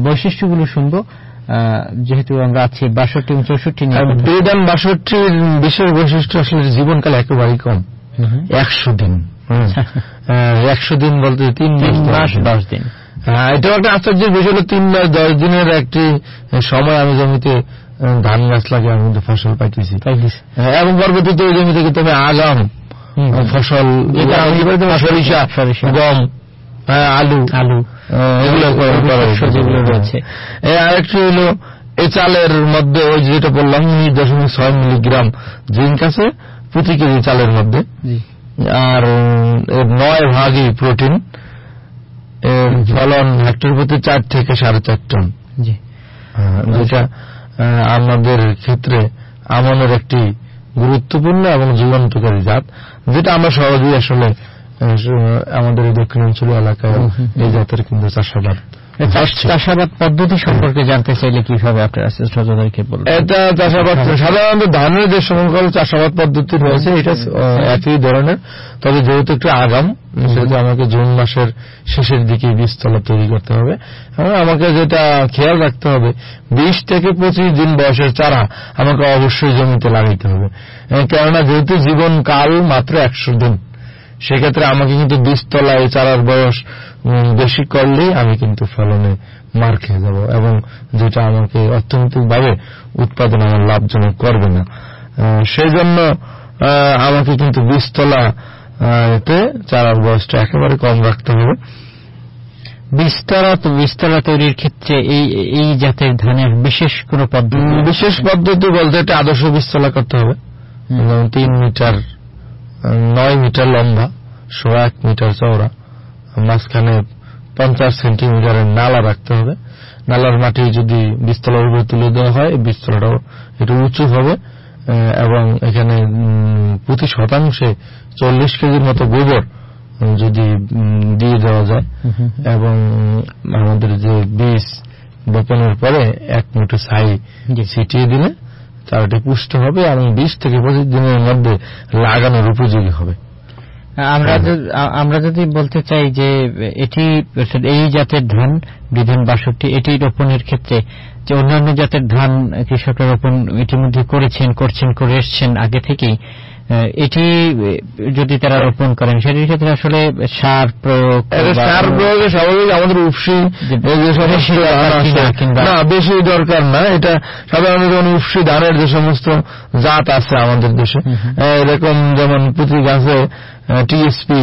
বৈশিষ্ট্যগুলো শুনবো, যেহেতু আমরা আছি 62 এবং 64 নিয়ে। বিরিধান 62 বিশেষ বৈশিষ্ট্য আসলে জীবনকাল একেবারেই কম, 100 দিন। 100 দিন বলতে 3 মাস 10 দিন। এটাও একটা আশ্চর্যের বিষয় হলো 3 মাস 10 দিনের একটি সময় আমি জমিতে ধান গাছ লাগিয়ে আমি কিন্তু ফসল পাইতেছি, এবং পরবর্তীতে ওই জমি থেকে তুমি আগাম ফসল, সরিষা, গম, আলু এগুলো রয়েছে। আরেকটি হলো এই চালের মধ্যে ওই যেটা বললাম 19.6 মিলিগ্রাম জিঙ্ক আছে প্রতি কেজি চালের মধ্যে, আর 9 ভাগই প্রোটিন, ফলন হেক্টর প্রতি 4 থেকে 4.5 টন, যেটা আমাদের ক্ষেত্রে আমনের একটি গুরুত্বপূর্ণ এবং যুগান্তকারী জাত, যেটা আমরা সহজেই আসলে আমাদের দক্ষিণাঞ্চল এলাকায় এই জাতের কিন্তু চাষাবাদ পদ্ধতি সম্পর্কে জানতে চাইলে কিভাবে আপনার শ্রোতাদেরকে বলবেন? এটা চাষাবাদ সাধারণত ধানের যে সকল চাষাবাদ পদ্ধতি রয়েছে এটা একই ধরনের, তবে যেহেতু একটু আগাম, সেহেতু আমাকে জুন মাসের শেষের দিকে বীজতলা তৈরি করতে হবে। আমাকে যেটা খেয়াল রাখতে হবে, 20 থেকে 25 দিন বয়সের চারা আমাকে অবশ্যই জমিতে লাগাইতে হবে, কেননা যেহেতু জীবনকাল মাত্র 100 দিন, সেক্ষেত্রে আমাকে কিন্তু বীজতলা এই চারার বয়স বেশি করলেই আমি কিন্তু ফলনে মার খেয়ে যাব, এবং যেটা আমাকে অর্থনৈতিকভাবে উৎপাদন আমার লাভজনক করবে না। সেই জন্য আমাকে কিন্তু বীজতলা এতে চারার বয়সটা একেবারে কম রাখতে হবে। বীজতলা তৈরির ক্ষেত্রে এই জাতের ধানের বিশেষ কোন পদ্ধতি বলতে এটা আদর্শ বীজতলা করতে হবে। 3 মিটার 9 মিটার লম্বা, 1 মিটার চওড়া, মাঝখানে 50 সেন্টিমিটারের নালা রাখতে হবে। নালার মাটি যদি বীজতলার উপরে তুলে দেওয়া হয়, বীজতলাটাও একটু উঁচু হবে, এবং এখানে প্রতি শতাংশে 40 কেজির মতো গোবর যদি দিয়ে দেওয়া যায় এবং আমাদের যে বীজ বপনের পরে 1 মুঠো ছাই ছিটিয়ে দিলে চারাটি পুষ্ট হবে এবং 20 থেকে 25 দিনের মধ্যে লাগানোর উপযোগী হবে। আমরা যদি বলতে চাই যে এই জাতের ধান বিধান 62 এটি রোপণের ক্ষেত্রে যে অন্যান্য জাতের ধান কৃষকরা রোপণ ইতিমধ্যে করছেন করে এসছেন আগে থেকেই, এটি যদি তারা রোপণ করেন সেটির ক্ষেত্রে আসলে সার প্রয়োগে স্বাভাবিক আমাদের উফসি বেশি দরকার না। এটা সাধারণত উফসি ধানের যে সমস্ত জাত আছে আমাদের দেশে, এরকম যেমন প্রতি গাছে টিএসপি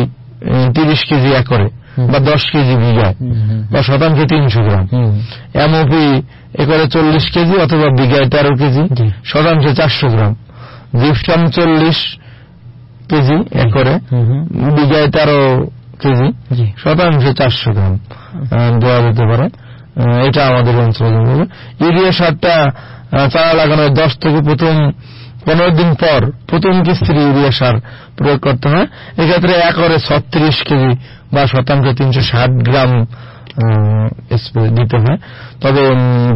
30 কেজি একরে বা 10 কেজি বিঘায় বা শতাংশে 300 গ্রাম, এমওপি একরে 40 কেজি অথবা বিঘায় 13 কেজি শতাংশে 400 গ্রাম, জিপসাম 40 কেজি একরে বিঘায় 13 কেজি শতাংশে 400 গ্রাম দেওয়া যেতে পারে। এটা আমাদের অঞ্চলে। ইউরিয়া সারটা চারা লাগানোর 10 থেকে 15 দিন পর প্রথম কিস্তির ইউরিয়া সার প্রয়োগ করতে হয়। এক্ষেত্রে একরে 36 কেজি বা শতাংশে 360 গ্রাম স্প্রে দিতে হয়। তবে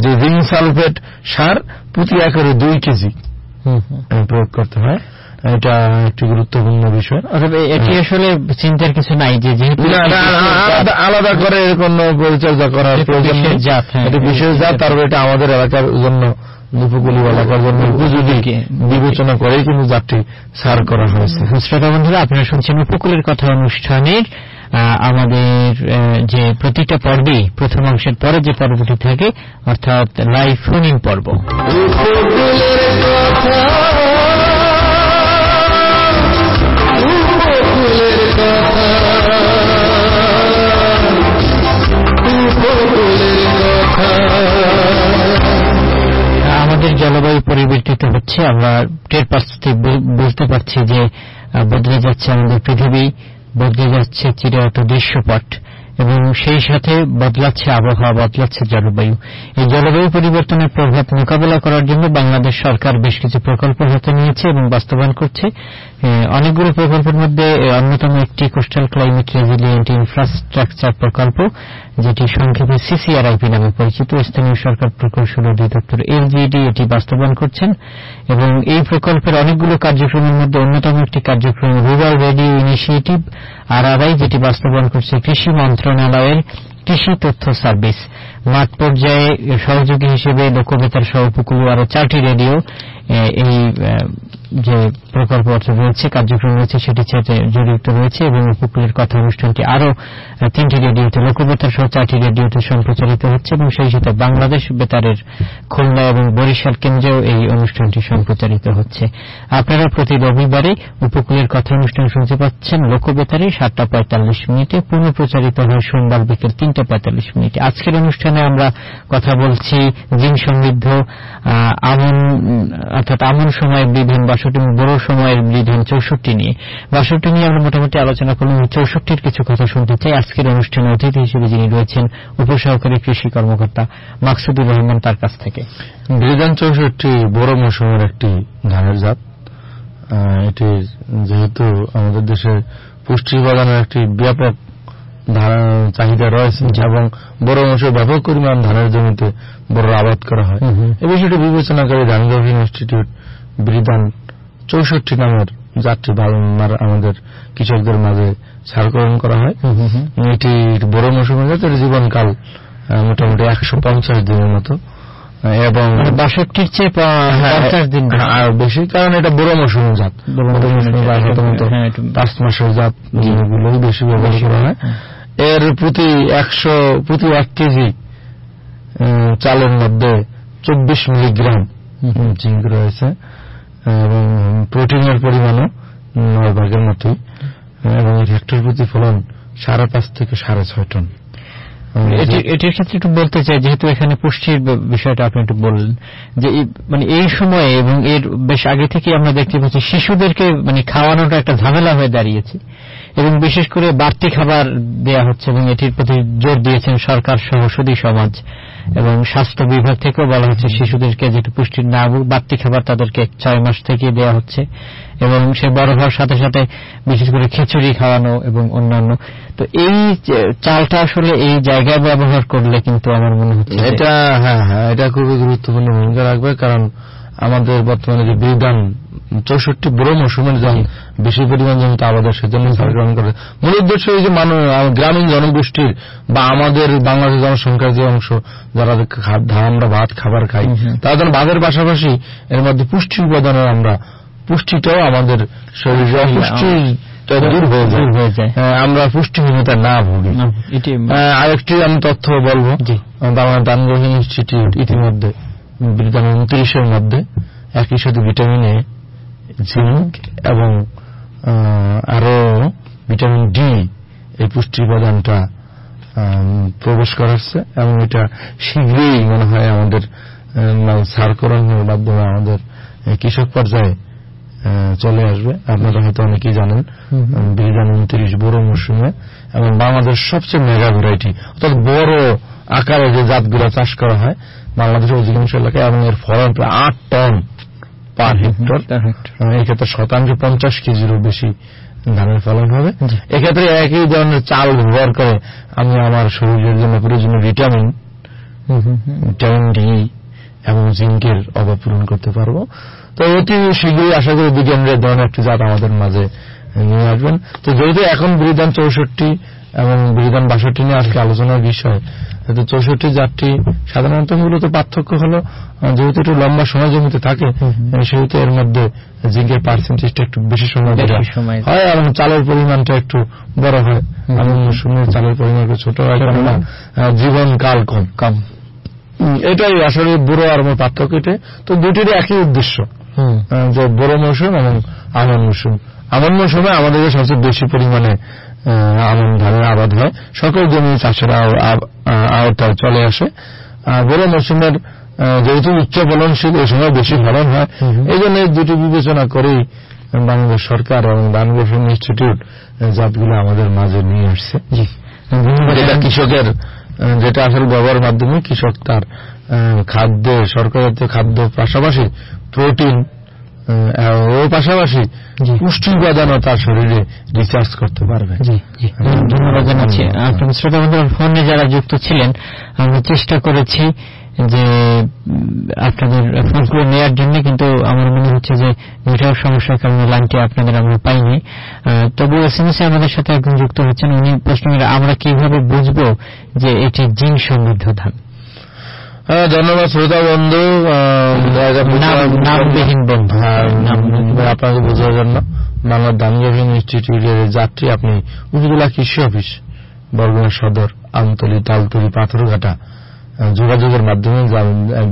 যে জিঙ্ক সালফেট সার প্রতি একরে 2 কেজি প্রয়োগ করতে হয়। এটা একটি গুরুত্বপূর্ণ বিষয়। এটি আসলে চিন্তার কিছু নাই যে যেহেতু আলাদা করে কোনো পরিচর্যা করার প্রয়োজন নেই। এটি বিশেষ জাত, তারপর এটা আমাদের এলাকার জন্য উপকূলীয় এলাকার জন্য উপযোগী বিবেচনা করেই কিন্তু জাতটি সার করা হয়েছে। শ্রোতা বন্ধুরা, আপনারা শুনছেন উপকূলের কথা অনুষ্ঠানের আমাদের যে প্রতিটা পর্বে প্রথম অংশের পরে যে পর্বটি থাকে অর্থাৎ লাইভ ফোন ইন পর্ব। আমাদের জলবায়ু পরিবর্তিত হচ্ছে, আমরা টের পাচ্ছি, বুঝতে পারছি যে বদলে যাচ্ছে আমাদের পৃথিবী, বদলে যাচ্ছে চিরায়ত দৃশ্যপট এবং সেই সাথে বদলাচ্ছে আবহাওয়া, বদলাচ্ছে জলবায়ু। এই জলবায়ু পরিবর্তনের প্রভাব মোকাবেলা করার জন্য বাংলাদেশ সরকার বেশ কিছু প্রকল্প হাতে নিয়েছে এবং বাস্তবায়ন করছে। অনেকগুলো প্রকল্পের মধ্যে অন্যতম একটি কোস্টাল ক্লাইমেট রেজিলিয়েন্ট ইনফ্রাস্ট্রাকচার প্রকল্প, যেটি সংক্ষেপে সিসিআরআইপি নামে পরিচিত। স্থানীয় সরকার প্রকৌশল অধিদপ্তর এলজিডি এটি বাস্তবায়ন করছেন এবং এই প্রকল্পের অনেকগুলো কার্যক্রমের মধ্যে অন্যতম একটি কার্যক্রম রুরাল রেডিও ইনিশিয়েটিভ RRI, যেটি বাস্তবায়ন করছে কৃষি মন্ত্রণালয়ের কৃষি তথ্য সার্ভিস। মাঠ পর্যায়ে সহযোগী হিসেবে লোকবেতার সহ উপকূলীয় আরো 4টি রেডিও এই যে প্রকল্প রয়েছে, কার্যক্রম রয়েছে, সেটির সাথে জড়িত রয়েছে এবং উপকূলের কথা অনুষ্ঠানটি আরো 3টি রেডিওতে, লোকবেতার সহ 4টি রেডিওতে সম্প্রচারিত হচ্ছে এবং সেই সাথে বাংলাদেশ বেতারের খুলনা এবং বরিশাল কেন্দ্রেও এই অনুষ্ঠানটি সম্প্রচারিত হচ্ছে। আপনারা প্রতি রবিবারে উপকূলের কথা অনুষ্ঠান শুনতে পাচ্ছেন লোকবেতারে 7:45, পুনঃপ্রচারিত হয় সোমবার বিকেল 3:45। আজকের অনুষ্ঠানে আমরা কথা বলছি জিঙ্ক সমৃদ্ধ আমন অর্থাৎ আমন সময়ের বিধান 62, বড় সময়ের বিধান 64 নিয়ে। 62 নিয়ে আমরা মোটামুটি আলোচনা করলাম। 64-র কিছু কথা শুনতে চাই। আজকের অনুষ্ঠানে অতিথি হিসেবে যিনি রয়েছেন উপসহকারী কৃষি কর্মকর্তা মাকসুদুর রহমান, তার কাছ থেকে। বিধান 64 বড় মৌসুমের একটি ধানের জাত। এটি যেহেতু আমাদের দেশে পুষ্টি উপাদানের একটি ব্যাপক চাহিদা রয়েছে এবং বড় মৌসুমে ব্যাপক পরিমাণ ধানের জমিতে বড় আবাদ করা হয়, এই বিষয়টি বিবেচনা করে ধান গবেষণা ইনস্টিটিউট বিধান 64 নামের জাতটি আমাদের কৃষকদের মাঝে ছাড়করণ করা হয়। এটি বড় মৌসুমের জাত, এর জীবনকাল মোটামুটি 150 দিনের মতো এবং 62-র চেয়ে 50 দিন আর বেশি, কারণ এটা বড় মৌসুমের জাত। সাধারণত 5 মাসের জাত গুলোই বেশি ব্যবহার করা হয়। এর প্রতি 1 কেজি চালের মধ্যে 24 মিলিগ্রাম জিঙ্ক রয়েছে এবং প্রোটিনের পরিমাণও 9 ভাগের মতোই এবং হেক্টর প্রতি ফলন 5.5 থেকে 6.5 টন। এটির ক্ষেত্রে একটু বলতে চাই, যেহেতু এখানে পুষ্টির বিষয়টা আপনি একটু বললেন, যে মানে এই সময়ে এবং এর বেশ আগে থেকে আমরা দেখতে পাচ্ছি শিশুদেরকে মানে খাওয়ানোটা একটা ঝামেলা হয়ে দাঁড়িয়েছে। এবং বিশেষ করে বাড়তি খাবার দেয়া হচ্ছে এবং এটির প্রতি জোর দিয়েছেন সরকার সহ সুধী সমাজ এবং স্বাস্থ্য বিভাগ থেকেও বলা হচ্ছে শিশুদেরকে যেটা পুষ্টির না বাড়তি খাবার তাদেরকে 6 মাস থেকে দেওয়া হচ্ছে এবং সে বড় হওয়ার সাথে সাথে বিশেষ করে খিচুড়ি খাওয়ানো এবং অন্যান্য। তো এই চালটা আসলে এই জায়গায় ব্যবহার করলে কিন্তু আমার মনে হচ্ছে এটা এটা খুবই গুরুত্বপূর্ণ ভূমিকা রাখবে, কারণ আমাদের বর্তমানে যে বিধান 64 বড় মৌসুমের যখন বেশি পরিমাণ জমিতে আবাদের সেজন্য গ্রহণ করে মূল উদ্দেশ্য এই যে গ্রামীণ জনগোষ্ঠীর বা আমাদের বাংলাদেশ জনসংখ্যার যে অংশ যারা আমরা ভাত খাবার খাই তারা যেন ভাতের পাশাপাশি এর মধ্যে পুষ্টি উপাদানের আমরা পুষ্টিটাও আমাদের শরীরে পুষ্টিটা দূর হয়ে যায়, আমরা পুষ্টিহীনতা না ভুগি। আরেকটি আমি তথ্য বলবো, বাংলা দান গ্রহণ ইনস্টিটিউট ইতিমধ্যে ভিটামিন 29 মধ্যে একই সাথে ভিটামিন এ, জিঙ্ক এবং আরো ভিটামিন ডি এই পুষ্টি উপাদানটা প্রবেশ করাচ্ছে এবং এটা শীঘ্রই মনে হয় আমাদের সারকরণের মাধ্যমে আমাদের কৃষক পর্যায়ে চলে আসবে। আপনারা হয়তো অনেকেই জানেন বিধান 29 বড় মৌসুমে এবং বাংলাদেশ সবচেয়ে মেগা ভ্যারাইটি অর্থাৎ বড় আকারে যে জাতগুলো চাষ করা হয় বাংলাদেশের অধিকাংশ এলাকায় এবং এর ফলন প্রায় 8 টন পার হেক্টর। এক্ষেত্রে শতাংশে 50 কেজিরও বেশি ধানের ফলন হবে। এক্ষেত্রে একই ধরনের চাল ব্যবহার করে আমি আমার শরীরের জন্য প্রয়োজনীয় ভিটামিন ডি এবং জিঙ্কের অভাব পূরণ করতে পারবো। তো অতি শীঘ্রই আশা করি বিজ্ঞানের ধরনের একটি জাত আমাদের মাঝে নিয়ে আসবেন। তো যেহেতু এখন বিধান 64 এবং বিধান 62 নিয়ে আজকে আলোচনার বিষয়, 64 জাতটি সাধারণত মূলত পার্থক্য হলো যেহেতু একটু লম্বা সময় জমিতে থাকে সেহেতু এর মধ্যে জিঙ্কের পার্সেন্টেজটা একটু বেশি সময় হয় এবং চালের পরিমাণটা একটু বড় হয়। এমন মৌসুমের চালের পরিমাণ একটু ছোট হয়, কেননা জীবনকাল কম। এটাই আসলে বুড়ো আর পার্থক্য। এটা তো দুটির একই উদ্দেশ্য, যে বড় মৌসুম এবং আমন মৌসুম। আমন মৌসুমে আমাদের সবচেয়ে বেশি পরিমাণে আমন ধানের আবাদ হয়, সকল জমি চাষের আওতায় চলে আসে। বড় মৌসুমের যেহেতু উচ্চ ফলনশীল এই সময় বেশি ফলন হয়, এই জন্য দুটি বিবেচনা করেই বাংলাদেশ সরকার এবং ধান গবেষণা ইনস্টিটিউট জাতগুলো আমাদের মাঝে নিয়ে আসছে। যেটা কৃষকের যেটা আসলে ব্যবহারের মাধ্যমে কৃষক তার খাদ্য সরকারজাতীয় খাদ্য পাশাপাশি প্রোটিন ও পাশাপাশি পুষ্টি উপাদানও তার শরীরে রিচার্জ করতে পারবে। ধন্যবাদ জানাচ্ছি। আপনার শ্রোতা বন্ধুরা ফোনে যারা যুক্ত ছিলেন আমরা চেষ্টা করেছি যে আপনাদের ফোনগুলো নেওয়ার জন্য, কিন্তু আমার মনে হচ্ছে যে নেটওয়ার্ক সমস্যার কারণে লাইনটি আপনাদের আমরা পাইনি। তবু এসএমএস আমাদের সাথে একজন যুক্ত হচ্ছেন, উনি প্রশ্ন করেন আমরা কিভাবে বুঝবো যে এটি জিঙ্ক সমৃদ্ধ ধান? ধন্যবাদ শ্রোতা বন্ধু, নামবিহীন বন্ধু আপনাকে বোঝার জন্য বাংলা ধান গবেষণা ইনস্টিটিউটের যাত্রী আপনি উপজেলা কৃষি অফিস বরগুনা সদর, আমতলী, তালতলী, পাথরঘাটা যোগাযোগের মাধ্যমে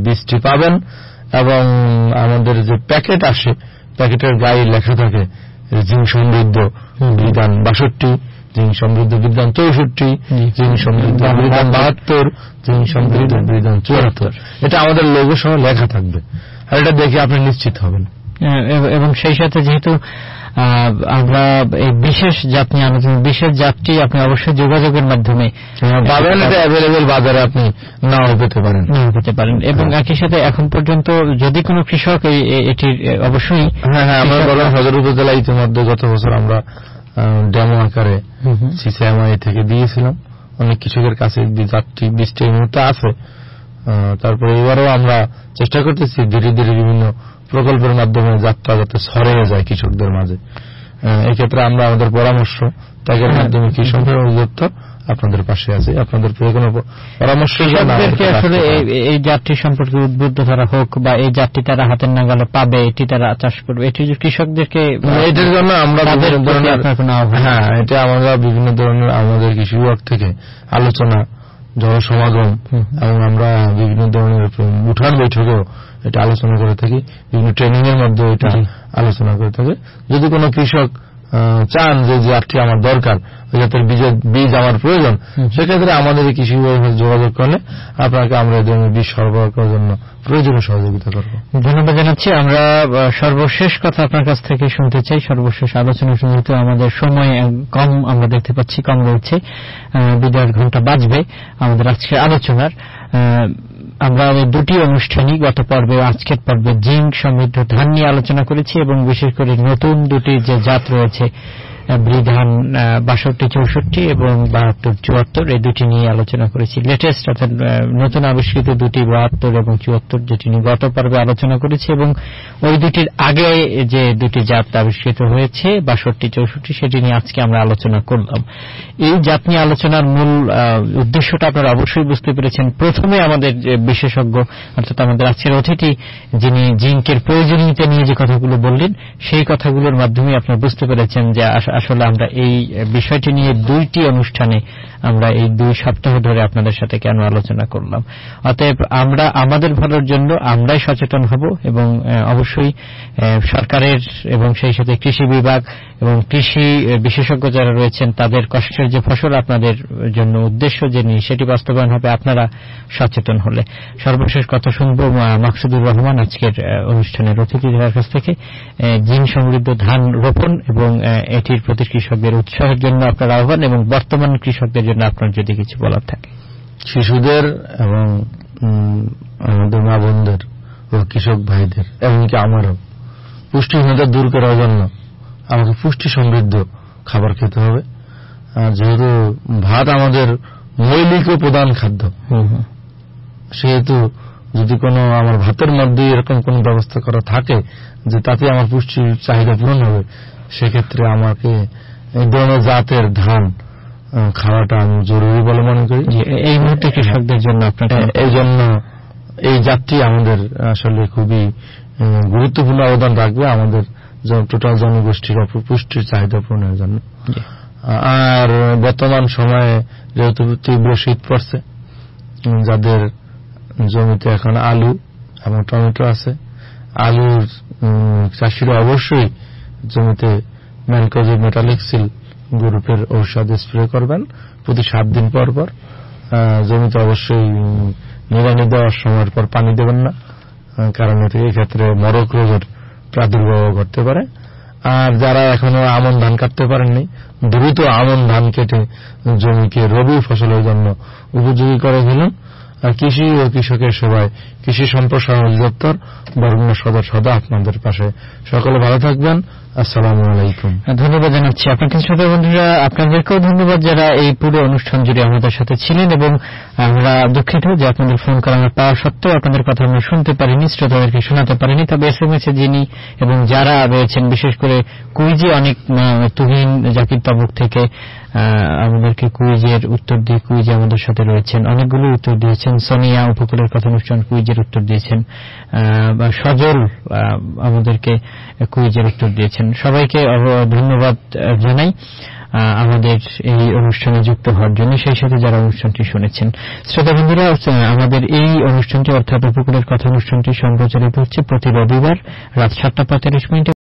বীজটি পাবেন এবং আমাদের যে প্যাকেট আসে প্যাকেটের গায়ে লেখা থাকে জিঙ্ক সমৃদ্ধ বিধান 62, জিঙ্ক সমৃদ্ধ বিধান 64, জিঙ্ক সমৃদ্ধ বিধান 72, জিঙ্ক সমৃদ্ধ বিধান 74। এটা আমাদের লোগো সহ লেখা থাকবে, আর এটা দেখে আপনি নিশ্চিত হবেন। এবং সেই সাথে যেহেতু আমরা এই বিশেষ জাত নিয়ে আলোচনা, বিশেষ জাতটি আপনি অবশ্যই যোগাযোগের মাধ্যমে পাবেন, এটা অ্যাভেলেবেল বাজারে আপনি নাও পেতে পারেন। এবং একই সাথে এখন পর্যন্ত যদি কোনো কৃষক এটির অবশ্যই আমরা বললাম সদর উপজেলা ইতিমধ্যে গত বছর আমরা ডেমো আকারে সিসিএমআই থেকে দিয়েছিলাম, অনেক কৃষকের কাছে জাতটি বীজটি এই মুহূর্তে আছে। তারপরে এবারও আমরা চেষ্টা করতেছি ধীরে ধীরে বিভিন্ন প্রকল্পের মাধ্যমে যাত্রা যাতে ছড়িয়ে যায় কৃষকদের মাঝে। এক্ষেত্রে আমরা আমাদের পরামর্শ ত্যাগের মাধ্যমে কৃষক অধিদপ্তর আপনাদের পাশে আছে। আপনাদের কোনো পরামর্শ আসলে এই জাতটি সম্পর্কে উদ্বুদ্ধ তারা হোক বা এই জাতটি তারা হাতের নাগালে পাবে, এটি তারা চাষ করবে, এটি কৃষকদেরকে এটার জন্য আমরা এটা আমরা বিভিন্ন ধরনের আমাদের কৃষি বিভাগ থেকে আলোচনা, জনসমাগম এবং আমরা বিভিন্ন ধরনের উঠান বৈঠকেও এটা আলোচনা করে থাকি, বিভিন্ন ট্রেনিং এর মধ্যে এটা আলোচনা করে থাকি। যদি কোনো কৃষক চান যে জাতটি আমার দরকার, ওই জাতের বীজ আমার প্রয়োজন, সেক্ষেত্রে আমাদের এই কৃষি বিভাগের সাথে যোগাযোগ করলে আপনাকে আমরা এই ধরনের বীজ সরবরাহ করার জন্য প্রয়োজনীয় সহযোগিতা করব। ধন্যবাদ জানাচ্ছি। আমরা সর্বশেষ কথা আপনার কাছ থেকে শুনতে চাই, সর্বশেষ আলোচনা শুনতে। আমাদের সময় কম আমরা দেখতে পাচ্ছি, কম রয়েছে, 2.5 ঘন্টা বাজবে আমাদের আজকের আলোচনার। আমরা দুটি অনুষ্ঠানই গত পর্বে আজকের পর্বে জিঙ্ক সমৃদ্ধ ধান নিয়ে আলোচনা করেছি এবং বিশেষ করে নতুন দুটি যে জাত রয়েছে বৃধান 62-64 এবং 72-74, এই দুটি নিয়ে আলোচনা করেছি। লেটেস্ট অর্থাৎ নতুন আবিষ্কৃত দুটি 72 এবং 74 যেটি নিয়ে গত পর্বে আলোচনা করেছি এবং ওই দুটির আগে যে দুটি জাত আবিষ্কৃত হয়েছে 62-64 সেটি নিয়ে আজকে আমরা আলোচনা করলাম। এই জাত নিয়ে আলোচনার মূল উদ্দেশ্যটা আপনারা অবশ্যই বুঝতে পেরেছেন। প্রথমে আমাদের বিশেষজ্ঞ অর্থাৎ আমাদের আজকের অতিথি যিনি জিঙ্কের প্রয়োজনীয়তা নিয়ে যে কথাগুলো বললেন সেই কথাগুলোর মাধ্যমে আপনারা বুঝতে পেরেছেন যে আসলে আমরা এই বিষয়টি নিয়ে দুইটি অনুষ্ঠানে আমরা এই 2 সপ্তাহ ধরে আপনাদের সাথে কেন আলোচনা করলাম। অতএব আমরা আমাদের ভালোর জন্য আমরাই সচেতন হব এবং অবশ্যই সরকারের এবং সেই সাথে কৃষি বিভাগ এবং কৃষি বিশেষজ্ঞ যারা রয়েছেন তাদের কষ্টের যে ফসল আপনাদের জন্য উদ্দেশ্য যে নিয়ে সেটি বাস্তবায়ন হবে আপনারা সচেতন হলে। সর্বশেষ কথা শুনব মাকসুদুর রহমান আজকের অনুষ্ঠানের অতিথিদের কাছ থেকে। জিঙ্ক সমৃদ্ধ ধান রোপণ এবং এটির প্রতি কৃষকদের উৎসাহের জন্য আপনার আহ্বান এবং বর্তমান কৃষকদের জন্য আপনার যদি কিছু বলার থাকে। শিশুদের এবং আমাদের মা বোনদের ও কৃষক ভাইদের এমনকি আমারও পুষ্টিহীনতা দূর করার জন্য আমাকে পুষ্টি সমৃদ্ধ খাবার খেতে হবে। যেহেতু ভাত আমাদের মৌলিক ও প্রধান খাদ্য, সেহেতু যদি কোনো আমার ভাতের মধ্যে এরকম কোন ব্যবস্থা করা থাকে যে তাতে আমার পুষ্টির চাহিদা পূরণ হবে, সেক্ষেত্রে আমাকে এই ধরনের জাতের ধান খাওয়াটা আমি জরুরি বলে মনে করি। এই মুহূর্তে কৃষকদের জন্য এই জন্য এই জাতটি আমাদের আসলে খুবই গুরুত্বপূর্ণ অবদান রাখবে আমাদের টোটাল জনগোষ্ঠীর পুষ্টির চাহিদা পূরণের জন্য। আর বর্তমান সময়ে যেহেতু তীব্র শীত পড়ছে, যাদের জমিতে এখন আলু এবং টমেটো আছে, আলুর চাষিরা অবশ্যই জমিতে ম্যানকোজেব মেটালিক্সিল গ্রুপের ঔষধ স্প্রে করবেন প্রতি 7 দিন পর পর। জমিতে অবশ্যই নিড়ানি দেওয়ার সময়ের পর পানি দেবেন না, কারণ এই ক্ষেত্রে মরক রোগের প্রাদুর্ভাব ঘটতে পারে। আর যারা এখনো আমন ধান কাটতে পারেননি, দ্রুত আমন ধান কেটে জমিকে রবি ফসলের জন্য উপযোগী করে ফেলুন। আর কৃষি ও কৃষকের সেবায় কৃষি সম্প্রসারণ অধিদপ্তর বরগুনা সদর সদা আপনাদের পাশে। সকলে ভালো থাকবেন। আসসালামু আলাইকুম। ধন্যবাদ জানাচ্ছি আপনাকে শ্রোতা বন্ধুরা, আপনাদেরকেও ধন্যবাদ যারা এই পুরো অনুষ্ঠান জুড়ে আমাদের সাথে ছিলেন এবং আমরা দুঃখিত যে আপনাদের ফোন করা আমরা পাওয়া সত্ত্বেও আপনাদের কথা আমরা শুনতে পারিনি, শ্রোতাদেরকে শোনাতে পারিনি। তবে SMS এ যিনি এবং যারা রয়েছেন, বিশেষ করে কুইজে অনেক তুহিন জাকির তাবুক থেকে আমাদেরকে কুইজের উত্তর দিয়ে কুইজে আমাদের সাথে রয়েছেন, অনেকগুলো উত্তর দিয়েছেন। সোনিয়া উপকূলের কথা অনুষ্ঠান কুইজের উত্তর দিয়েছেন, সজল আমাদেরকে কুইজের উত্তর দিয়েছেন। সবাইকে ধন্যবাদ জানাই আমাদের এই অনুষ্ঠানে যুক্ত হওয়ার জন্য, সেই সাথে যারা অনুষ্ঠানটি শুনেছেন। শ্রোতা বন্ধুরা, আমাদের এই অনুষ্ঠানটি অর্থাৎ উপকূলের কথা অনুষ্ঠানটি সম্প্রচারিত হচ্ছে প্রতি রবিবার রাত 7:45